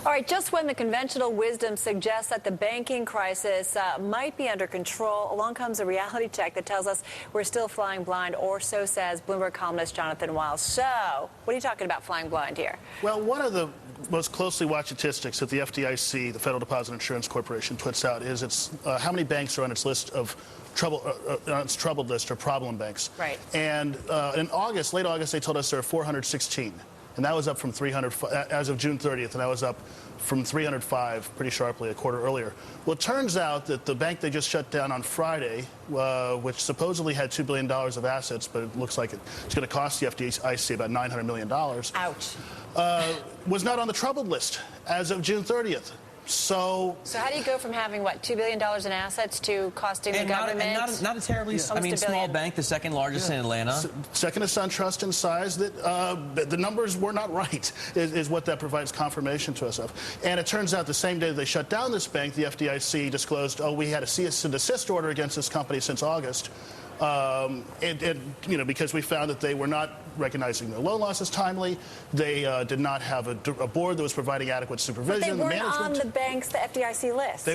All right, just when the conventional wisdom suggests that the banking crisis might be under control, along comes a reality check that tells us we're still flying blind, or so says Bloomberg columnist Jonathan Wiles. So, what are you talking about flying blind here? Well, one of the most closely watched statistics that the FDIC, the Federal Deposit Insurance Corporation, puts out is how many banks are on its list of troubled list or problem banks. Right. And in August, late August, they told us there are 416. And that was up from 300 as of June 30th, and that was up from 305 pretty sharply a quarter earlier. Well, it turns out that the bank they just shut down on Friday, which supposedly had $2 billion of assets, but it looks like it's going to cost the FDIC about $900 million. Ouch. Was not on the troubled list as of June 30th. So how do you go from having, what, $2 billion in assets to costing the government? Not a terribly, small bank, the second largest in Atlanta. Second to SunTrust in size. That the numbers were not right, is what that provides confirmation to us of. And it turns out the same day they shut down this bank, the FDIC disclosed, we had a cease and desist order against this company since August. Because we found that they were not recognizing their loan losses timely. They did not have a board that was providing adequate supervision. But they weren't on the bank's, the FDIC list.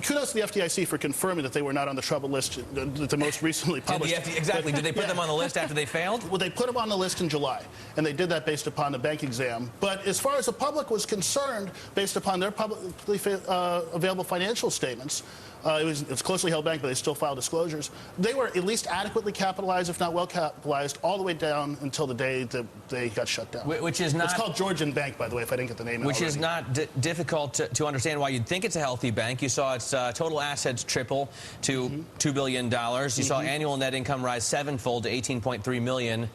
Kudos to the FDIC for confirming that they were not on the troubled list the most recently published. Exactly. Did they put them on the list after they failed? Well, they put them on the list in July, and they did that based upon the bank exam. But as far as the public was concerned, based upon their publicly available financial statements, it's a closely held bank, but they still filed disclosures. They were at least adequately capitalized, if not well capitalized, all the way down until the day that they got shut down. Which is not... It's called Georgian Bank, by the way, if I didn't get the name out. Which is not difficult to understand why you'd think it's a healthy bank. You saw its total assets triple to $2 billion. You saw annual net income rise sevenfold to $18.3 million.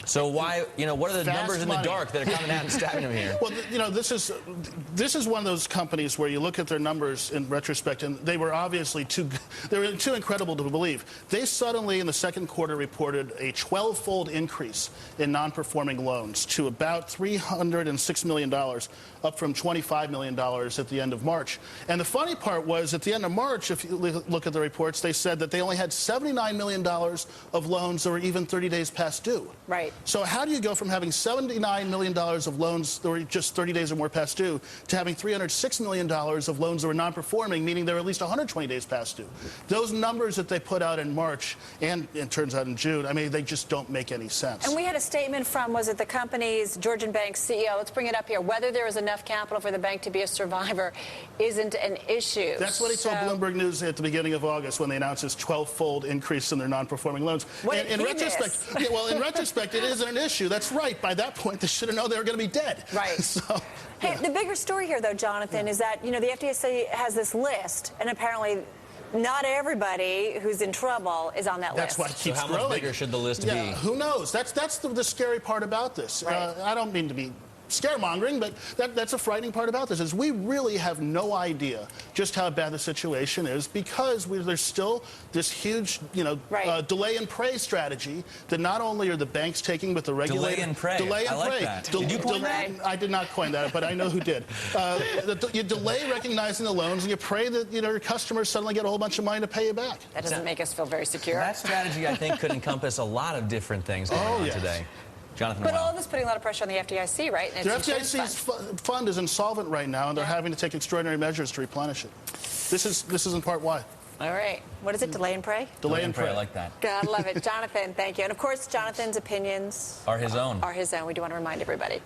So why, what are the numbers in the dark that are coming out and stabbing them here? Well, this is one of those companies where you look at their numbers in retrospect, and they were obviously too incredible to believe. They suddenly, in the second quarter, reported a 12-fold increase in non-performing loans to about $306 million, up from $25 million at the end of March. And the funny part was, at the end of March, if you look at the reports, they said that they only had $79 million of loans that were even 30 days past due. Right. So how do you go from having $79 million of loans that were just 30 days or more past due to having $306 million of loans that were non-performing, meaning they were at least 120 days past due? Those numbers that they put out in March and it turns out in June, they just don't make any sense. And we had a statement from, was it the company's Georgian Bank CEO? Let's bring it up here. Whether there is enough capital for the bank to be a survivor isn't an issue. That's what he told Bloomberg News at the beginning of August when they announced this 12-fold increase in their non-performing loans. In retrospect, in retrospect, it isn't an issue. That's right. By that point, they should have known they were going to be dead. Right. Hey, the bigger story here, though, Jonathan, is that, the FDIC has this list, and apparently not everybody who's in trouble is on that list. That's why it keeps growing. How much bigger should the list be? Who knows? That's the scary part about this. Right. I don't mean to be scaremongering, but that's a frightening part about this, is we really have no idea just how bad the situation is, because there's still this huge, delay and pray strategy that not only are the banks taking, but the regulator... Delay and pray. Delay and I like pray. that. Did you coin that? I did not coin that, but I know who did. You delay recognizing the loans, and you pray that your customers suddenly get a whole bunch of money to pay you back. That doesn't make us feel very secure. That strategy, I think, could encompass a lot of different things going on today. Jonathan But Wiles. all of this putting a lot of pressure on the FDIC, right? The FDIC's fund is insolvent right now, and they're having to take extraordinary measures to replenish it. This is in part why. All right. What is it? Delay and pray? Delay and pray. I like that. God, love it. Jonathan, thank you. And, of course, Jonathan's opinions are his own. We do want to remind everybody.